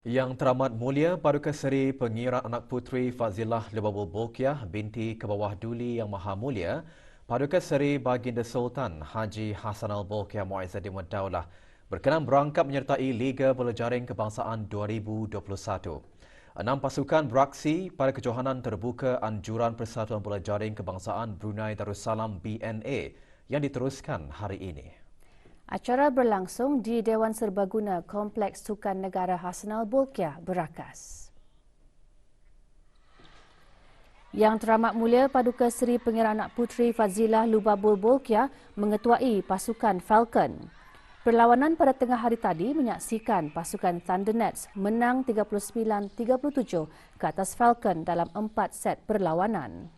Yang Teramat Mulia Paduka Seri Pengira Anak Puteri Fazilah Lubabul Bolkiah binti Kebawah Duli Yang Maha Mulia, Paduka Seri Baginda Sultan Haji Hassanal Bolkiah Muizzaddin Waddaulah berkenan berangkap menyertai Liga Bola Jaring Kebangsaan 2021. 6 pasukan beraksi pada kejohanan terbuka Anjuran Persatuan Bola Jaring Kebangsaan Brunei Darussalam BNA yang diteruskan hari ini. Acara berlangsung di Dewan Serbaguna Kompleks Sukan Negara Hassanal Bolkiah, Berakas. Yang Teramat Mulia Paduka Seri Pengira Anak Puteri Fazilah Lubabul Bolkiah mengetuai pasukan Falcon. Perlawanan pada tengah hari tadi menyaksikan pasukan Thundernets menang 39-37 ke atas Falcon dalam 4 set perlawanan.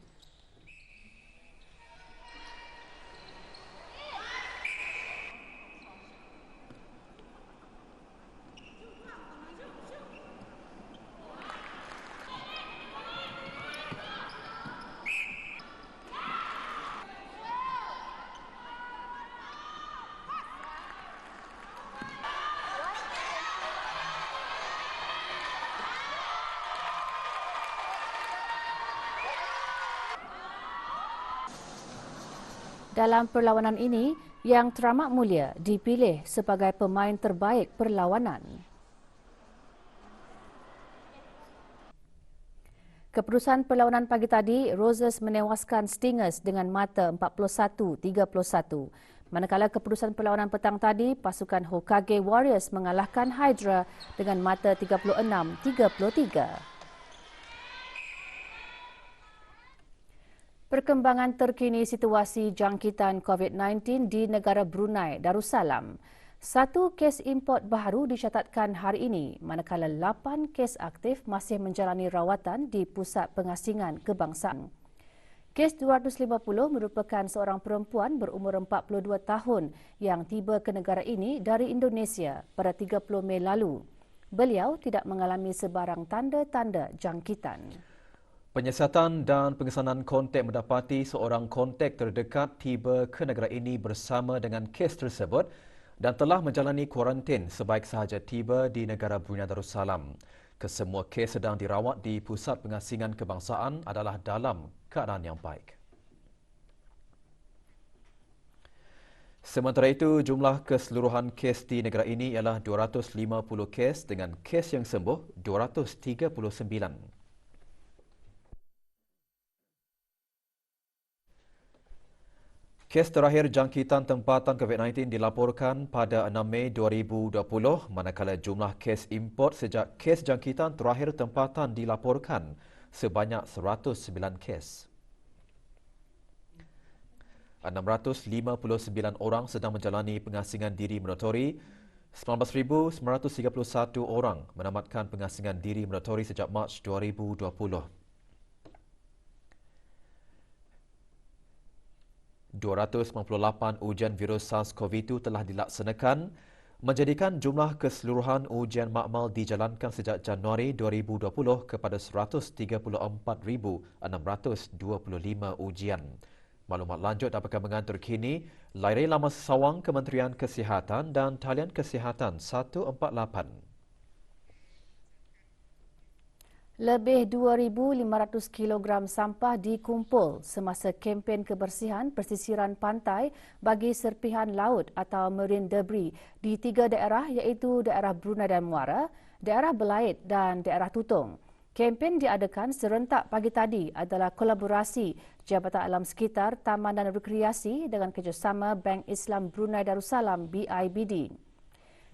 Dalam perlawanan ini, Yang Teramat Mulia dipilih sebagai pemain terbaik perlawanan. Keputusan perlawanan pagi tadi, Roses menewaskan Stingers dengan mata 41-31. Manakala keputusan perlawanan petang tadi, pasukan Hokage Warriors mengalahkan Hydra dengan mata 36-33. Perkembangan terkini situasi jangkitan COVID-19 di negara Brunei Darussalam. 1 kes import baru dicatatkan hari ini, manakala 8 kes aktif masih menjalani rawatan di Pusat Pengasingan Kebangsaan. Kes 250 merupakan seorang perempuan berumur 42 tahun yang tiba ke negara ini dari Indonesia pada 30 Mei lalu. Beliau tidak mengalami sebarang tanda-tanda jangkitan. Penyiasatan dan pengesanan kontak mendapati seorang kontak terdekat tiba ke negara ini bersama dengan kes tersebut dan telah menjalani kuarantin sebaik sahaja tiba di negara Brunei Darussalam. Kesemua kes sedang dirawat di Pusat Pengasingan Kebangsaan adalah dalam keadaan yang baik. Sementara itu, jumlah keseluruhan kes di negara ini ialah 250 kes dengan kes yang sembuh 239. Kes terakhir jangkitan tempatan COVID-19 dilaporkan pada 6 Mei 2020, manakala jumlah kes import sejak kes jangkitan terakhir tempatan dilaporkan sebanyak 109 kes. 659 orang sedang menjalani pengasingan diri mandatori, 19,931 orang menamatkan pengasingan diri mandatori sejak Mac 2020. 298 ujian virus SARS-CoV-2 telah dilaksanakan, menjadikan jumlah keseluruhan ujian makmal dijalankan sejak Januari 2020 kepada 134,625 ujian. Maklumat lanjut dapatkan mengantur kini layari laman sesawang Kementerian Kesihatan dan talian Kesihatan 148. Lebih 2,500 kilogram sampah dikumpul semasa kempen kebersihan pesisiran pantai bagi serpihan laut atau marine debris di 3 daerah iaitu daerah Brunei dan Muara, daerah Belait dan daerah Tutung. Kempen diadakan serentak pagi tadi adalah kolaborasi Jabatan Alam Sekitar, Taman dan Rekreasi dengan kerjasama Bank Islam Brunei Darussalam BIBD.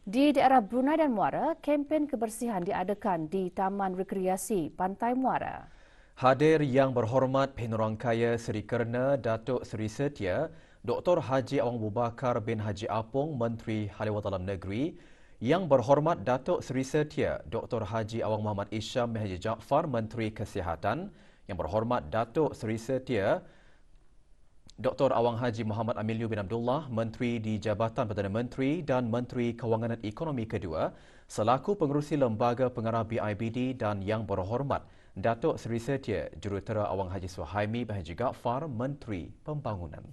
Di daerah Brunei dan Muara, kempen kebersihan diadakan di Taman Rekreasi Pantai Muara. Hadir Yang Berhormat Penerangkaya Seri Kerna Datuk Seri Setia, Dr. Haji Awang Abu Bakar bin Haji Apong, Menteri Haliwat Dalam Negeri, Yang Berhormat Datuk Seri Setia, Dr. Haji Awang Muhammad Isham bin Haji Jaafar, Menteri Kesihatan, Yang Berhormat Datuk Seri Setia, Dr. Awang Haji Muhammad Amiliu bin Abdullah, Menteri di Jabatan Perdana Menteri dan Menteri Kewangan dan Ekonomi kedua, selaku pengerusi Lembaga Pengarah BIBD dan Yang Berhormat Datuk Seri Setia, Jurutera Awang Haji Suhaimi bin Haji Jaafar, Menteri Pembangunan.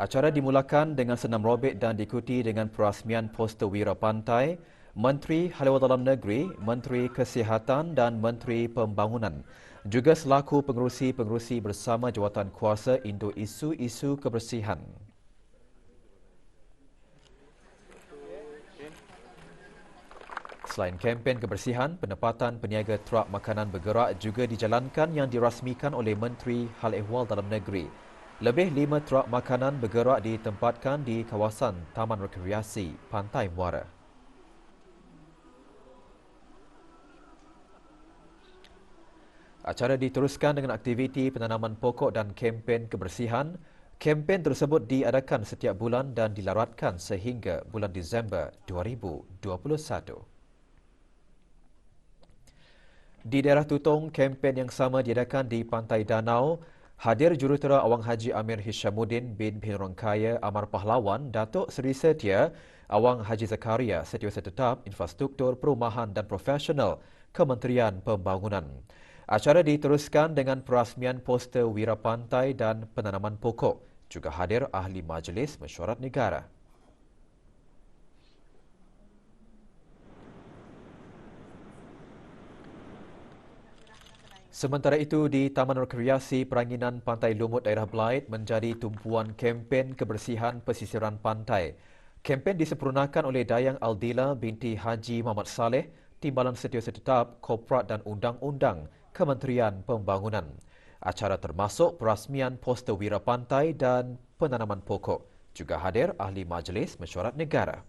Acara dimulakan dengan senam robek dan diikuti dengan perasmian poster Wira Pantai, Menteri Haliwan Dalam Negeri, Menteri Kesihatan dan Menteri Pembangunan. Juga selaku pengerusi-pengerusi bersama jawatan kuasa untuk isu-isu kebersihan. Selain kempen kebersihan, penempatan peniaga trak makanan bergerak juga dijalankan yang dirasmikan oleh Menteri Hal Ehwal Dalam Negeri. Lebih 5 trak makanan bergerak ditempatkan di kawasan Taman Rekreasi Pantai Muara. Acara diteruskan dengan aktiviti penanaman pokok dan kempen kebersihan. Kempen tersebut diadakan setiap bulan dan dilaratkan sehingga bulan Disember 2021. Di daerah Tutong, kempen yang sama diadakan di Pantai Danau. Hadir Jurutera Awang Haji Amir Hishamuddin bin Peneranggaya Amar Pahlawan, Datuk Seri Setia, Awang Haji Zakaria, Setiausaha Tetap, Infrastruktur, Perumahan dan Profesional, Kementerian Pembangunan. Acara diteruskan dengan perasmian poster Wira Pantai dan penanaman pokok. Juga hadir Ahli Majlis Mesyuarat Negara. Sementara itu, di Taman Rekreasi Peranginan Pantai Lumut Daerah Belait menjadi tumpuan kempen kebersihan pesisiran pantai. Kempen disempurnakan oleh Dayang Aldila binti Haji Muhammad Saleh, Timbalan Setiausaha Tetap, Korporat dan Undang-Undang, Kementerian Pembangunan. Acara termasuk perasmian poster Wira Pantai dan penanaman pokok. Juga hadir Ahli Majlis Mesyuarat Negara.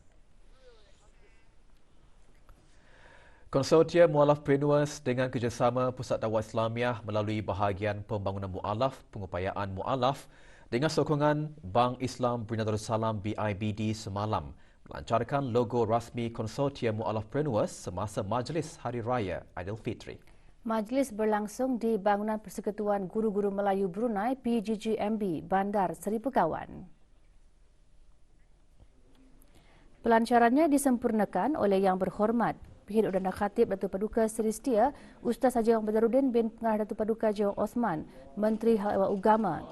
Konsortium Mu'alafpreneurs dengan kerjasama Pusat Dakwah Islamiah melalui bahagian pembangunan mu'alaf, pengupayaan mu'alaf dengan sokongan Bank Islam Brunei Darussalam BIBD semalam melancarkan logo rasmi Konsortium Mu'alafpreneurs semasa Majlis Hari Raya Aidilfitri. Majlis berlangsung di Bangunan Persekutuan Guru-Guru Melayu Brunei PGGMB, Bandar Seri Begawan. Pelancarannya disempurnakan oleh Yang Berhormat Pihak Udana Khatib Datuk Paduka Seri Setia, Ustaz Haji Awang Badaruddin bin Pengarah Datuk Paduka Haji Osman, Menteri Hal Ehwal Agama.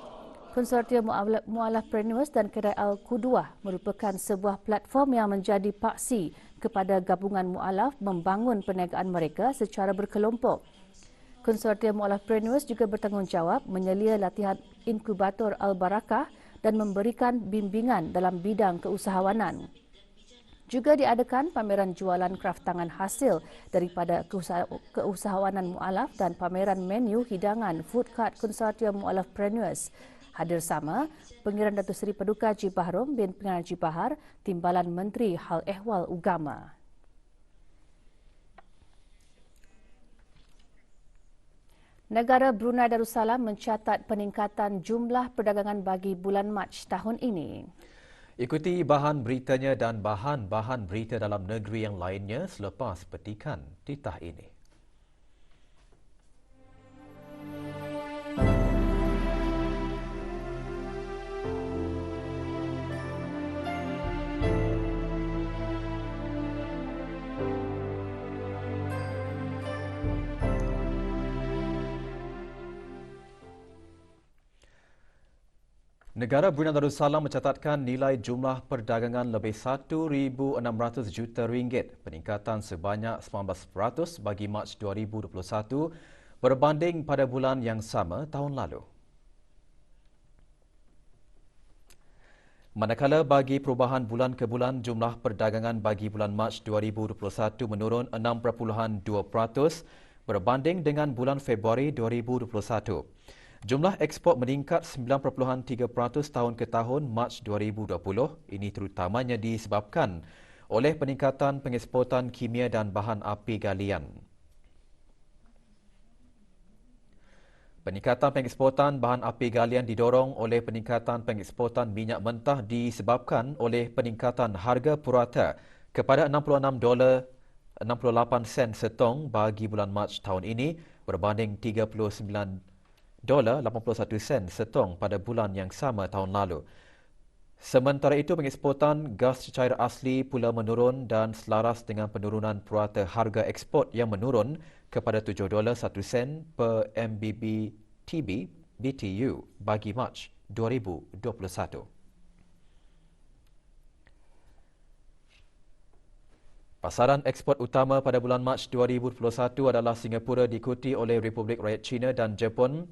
Konsortium Mu'alafpreneurs dan Kedai Al-Qudwah merupakan sebuah platform yang menjadi paksi kepada gabungan mu'alaf membangun perniagaan mereka secara berkelompok. Konsortium Mu'alafpreneurs juga bertanggungjawab menyelia latihan inkubator Al-Barakah dan memberikan bimbingan dalam bidang keusahawanan. Juga diadakan pameran jualan kraf tangan hasil daripada keusahawanan mu'alaf dan pameran menu hidangan food cart Konsortium Mu'alafpreneurs. Hadir sama Pengiran Datuk Seri Paduka Haji Bahrom bin Pengarah Haji Bahar, Timbalan Menteri Hal Ehwal Agama. Negara Brunei Darussalam mencatat peningkatan jumlah perdagangan bagi bulan Mac tahun ini. Ikuti bahan beritanya dan bahan-bahan berita dalam negeri yang lainnya selepas petikan titah ini. Negara Brunei Darussalam mencatatkan nilai jumlah perdagangan lebih 1,600 juta ringgit, peningkatan sebanyak 19% bagi Mac 2021 berbanding pada bulan yang sama tahun lalu. Manakala bagi perubahan bulan ke bulan, jumlah perdagangan bagi bulan Mac 2021 menurun 6.2% berbanding dengan bulan Februari 2021. Jumlah ekspor meningkat 9.3% tahun ke tahun Mac 2020. Ini terutamanya disebabkan oleh peningkatan pengeksportan kimia dan bahan api galian. Peningkatan pengeksportan bahan api galian didorong oleh peningkatan pengeksportan minyak mentah disebabkan oleh peningkatan harga purata kepada $66.68 setong bagi bulan Mac tahun ini berbanding $39.81 setong pada bulan yang sama tahun lalu. Sementara itu, pengeksportan gas cecair asli pula menurun dan selaras dengan penurunan purata harga eksport yang menurun kepada $7.01 per MBBTB BTU bagi Mac 2021. Pasaran ekspor utama pada bulan Mac 2021 adalah Singapura diikuti oleh Republik Rakyat China dan Jepun.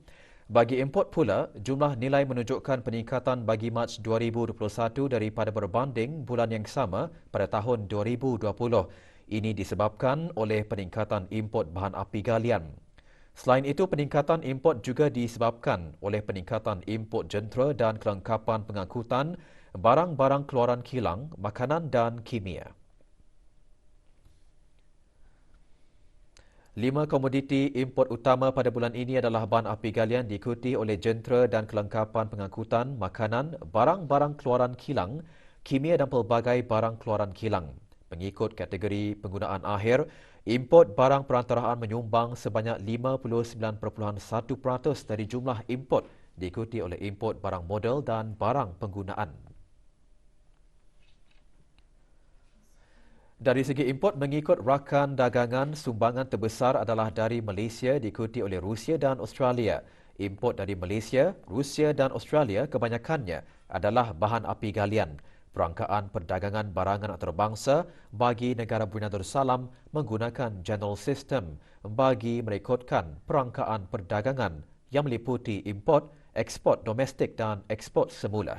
Bagi import pula, jumlah nilai menunjukkan peningkatan bagi Mac 2021 daripada berbanding bulan yang sama pada tahun 2020. Ini disebabkan oleh peningkatan import bahan api galian. Selain itu, peningkatan import juga disebabkan oleh peningkatan import jentera dan kelengkapan pengangkutan, barang-barang keluaran kilang, makanan dan kimia. 5 komoditi import utama pada bulan ini adalah bahan api galian diikuti oleh jentera dan kelengkapan pengangkutan, makanan, barang-barang keluaran kilang, kimia dan pelbagai barang keluaran kilang. Mengikut kategori penggunaan akhir, import barang perantaraan menyumbang sebanyak 59.1% dari jumlah import diikuti oleh import barang modal dan barang penggunaan. Dari segi import, mengikut rakan dagangan, sumbangan terbesar adalah dari Malaysia diikuti oleh Rusia dan Australia. Import dari Malaysia, Rusia dan Australia kebanyakannya adalah bahan api galian. Perangkaan perdagangan barangan antarabangsa bagi negara Brunei Darussalam menggunakan General System bagi merekodkan perangkaan perdagangan yang meliputi import, ekspor domestik dan ekspor semula.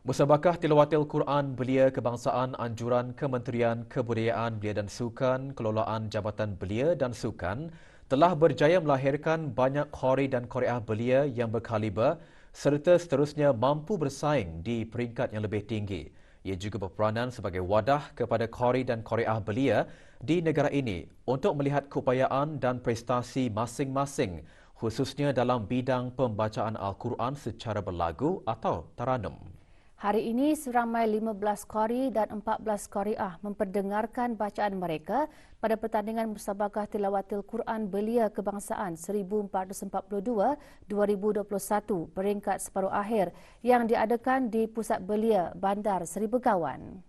Musabakah Tilawatil Quran Belia Kebangsaan Anjuran Kementerian Kebudayaan Belia dan Sukan Kelolaan Jabatan Belia dan Sukan telah berjaya melahirkan banyak qari dan qariah belia yang berkaliber serta seterusnya mampu bersaing di peringkat yang lebih tinggi. Ia juga berperanan sebagai wadah kepada qari dan qariah belia di negara ini untuk melihat keupayaan dan prestasi masing-masing khususnya dalam bidang pembacaan Al-Quran secara berlagu atau taranum. Hari ini seramai 15 qari dan 14 qariah memperdengarkan bacaan mereka pada pertandingan Musabakah Tilawatil Quran Belia Kebangsaan 1442-2021 peringkat separuh akhir yang diadakan di Pusat Belia Bandar Seri Begawan.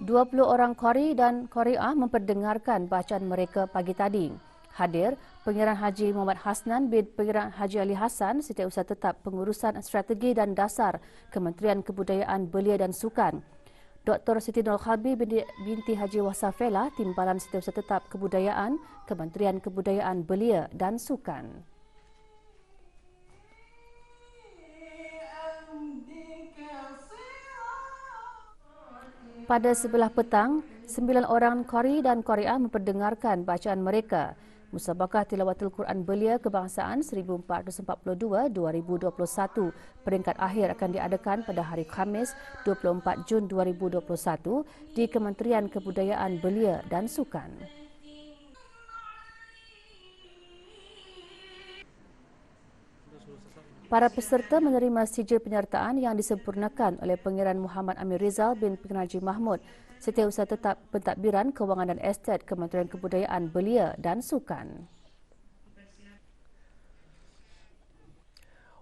Dua 20 orang qari dan qariah memperdengarkan bacaan mereka pagi tadi. Hadir Pengiran Haji Muhammad Hasnan bin Pengiran Haji Ali Hassan, Setiausaha Tetap Pengurusan Strategi dan Dasar Kementerian Kebudayaan Belia dan Sukan. Dr. Siti Nur Khalbi binti Haji Wasafela, Timbalan Setiausaha Tetap Kebudayaan, Kementerian Kebudayaan Belia dan Sukan. Pada sebelah petang, 9 orang qari dan qariah memperdengarkan bacaan mereka. Musabakah Tilawatul Quran Belia Kebangsaan 1442-2021 peringkat akhir akan diadakan pada hari Khamis 24 Jun 2021 di Kementerian Kebudayaan Belia dan Sukan. Para peserta menerima sijil penyertaan yang disempurnakan oleh Pengiran Muhammad Amir Rizal bin Pengiran Haji Mahmud, Setiausaha Tetap Pentadbiran Kewangan dan Estet Kementerian Kebudayaan Belia dan Sukan.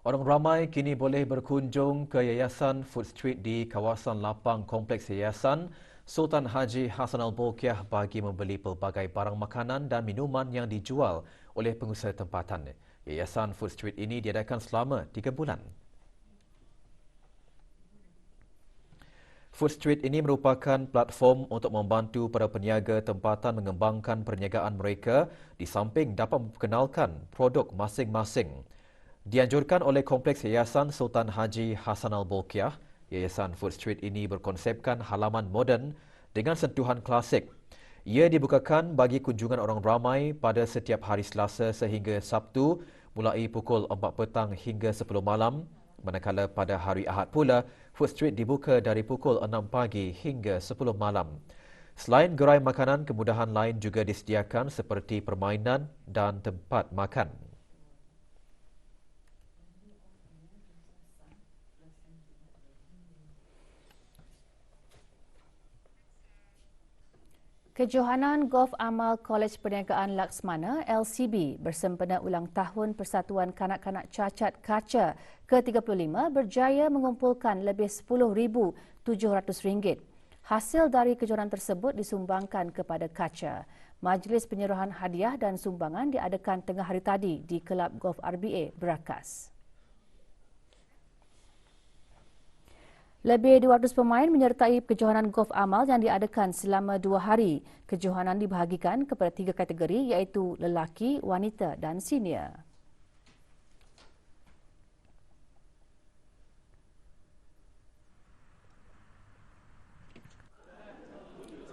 Orang ramai kini boleh berkunjung ke Yayasan Food Street di kawasan lapang Kompleks Yayasan Sultan Haji Hassan Al-Bolkiah bagi membeli pelbagai barang makanan dan minuman yang dijual oleh pengusaha tempatan. Yayasan Food Street ini diadakan selama 3 bulan. Food Street ini merupakan platform untuk membantu para peniaga tempatan mengembangkan perniagaan mereka di samping dapat memperkenalkan produk masing-masing. Dianjurkan oleh Kompleks Yayasan Sultan Haji Hassan Al-Bolkiah, Yayasan Food Street ini berkonsepkan halaman moden dengan sentuhan klasik. Ia dibukakan bagi kunjungan orang ramai pada setiap hari Selasa sehingga Sabtu mulai pukul 4 petang hingga 10 malam, manakala pada hari Ahad pula, Food Street dibuka dari pukul 6 pagi hingga 10 malam. Selain gerai makanan, kemudahan lain juga disediakan seperti permainan dan tempat makan. Kejohanan Golf Amal Kolej Perniagaan Laksmana LCB bersempena ulang tahun Persatuan Kanak-Kanak Cacat Kaca ke-35 berjaya mengumpulkan lebih RM10,700. Hasil dari kejohanan tersebut disumbangkan kepada kaca. Majlis penyerahan hadiah dan sumbangan diadakan tengah hari tadi di Kelab Golf RBA Berakas. Lebih 200 pemain menyertai kejohanan golf amal yang diadakan selama 2 hari. Kejohanan dibahagikan kepada 3 kategori iaitu lelaki, wanita dan senior.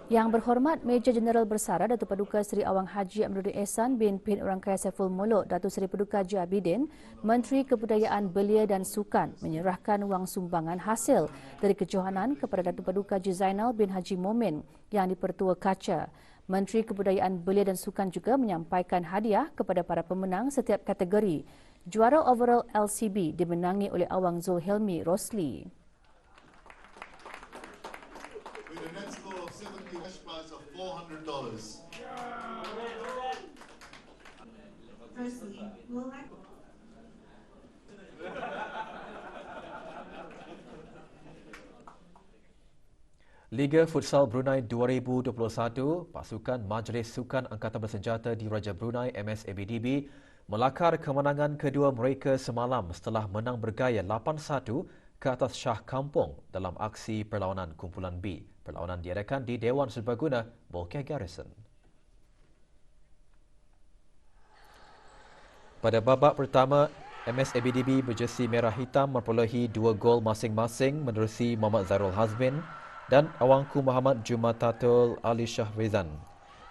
Yang berhormat Major Jeneral Bersara Datuk Paduka Seri Awang Haji Amiruddin Ehsan bin Orangkaya Saiful Muluk Datuk Seri Paduka Haji Abidin, Menteri Kebudayaan Belia dan Sukan menyerahkan wang sumbangan hasil dari kejohanan kepada Datuk Paduka Haji Zainal bin Haji Momin yang dipertua kaca. Menteri Kebudayaan Belia dan Sukan juga menyampaikan hadiah kepada para pemenang setiap kategori. Juara overall LCB dimenangi oleh Awang Zulhilmi Rosli. With a net score of 70 cash prize of $400. Firstly, will I... Liga Futsal Brunei 2021, pasukan Majlis Sukan Angkatan Bersenjata di Raja Brunei MSABDB melakar kemenangan kedua mereka semalam setelah menang bergaya 8-1 ke atas Shah Kampung dalam aksi perlawanan kumpulan B. Perlawanan diadakan di Dewan Serbaguna, Bolkiah Garrison. Pada babak pertama, MSABDB berjersey merah hitam memperolehi 2 gol masing-masing menerusi Muhammad Zairul Hazmin dan Awangku Muhammad Jumatatul Ali Shahrizan.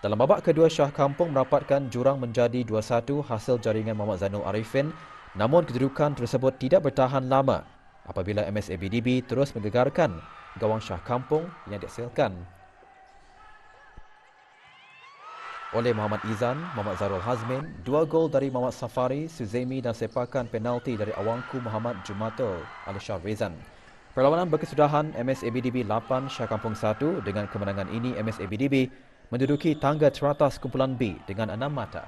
Dalam babak kedua, Shah Kampung merapatkan jurang menjadi 2-1 hasil jaringan Muhammad Zainul Arifin, namun kedudukan tersebut tidak bertahan lama apabila MSABDB terus menggegarkan gawang Shah Kampung yang dihasilkan oleh Muhammad Izan, Muhammad Zairul Hazmin, 2 gol dari Muhammad Safari, Suzemi dan sepakan penalti dari Awangku Muhammad Jumatul Ali Shahrizan. Perlawanan berkesudahan MSABDB 8, Shah Kampung 1. Dengan kemenangan ini, MSABDB menduduki tangga teratas kumpulan B dengan 6 mata.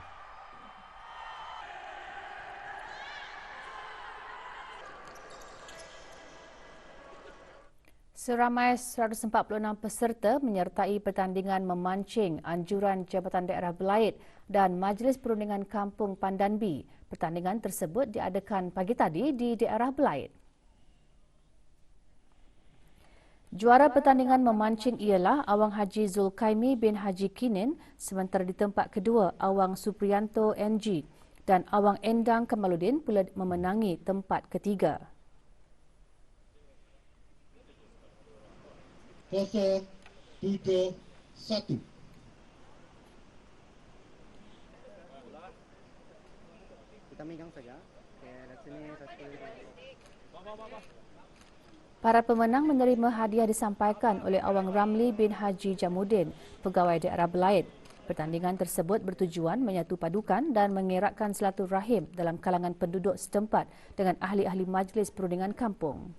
Seramai 146 peserta menyertai pertandingan memancing anjuran Jabatan Daerah Belait dan Majlis Perundingan Kampung Pandan B. Pertandingan tersebut diadakan pagi tadi di daerah Belait. Juara pertandingan memancing ialah Awang Haji Zulkaimi bin Haji Kinin, sementara di tempat kedua Awang Supriyanto NG dan Awang Endang Kamaluddin pula memenangi tempat ketiga. 0-3-1. Kita megang saja. Dari sini satu. Para pemenang menerima hadiah disampaikan oleh Awang Ramli bin Haji Jamuddin, pegawai daerah Belait. Pertandingan tersebut bertujuan menyatu padukan dan mengeratkan silaturahim dalam kalangan penduduk setempat dengan ahli-ahli Majlis Perundingan Kampung.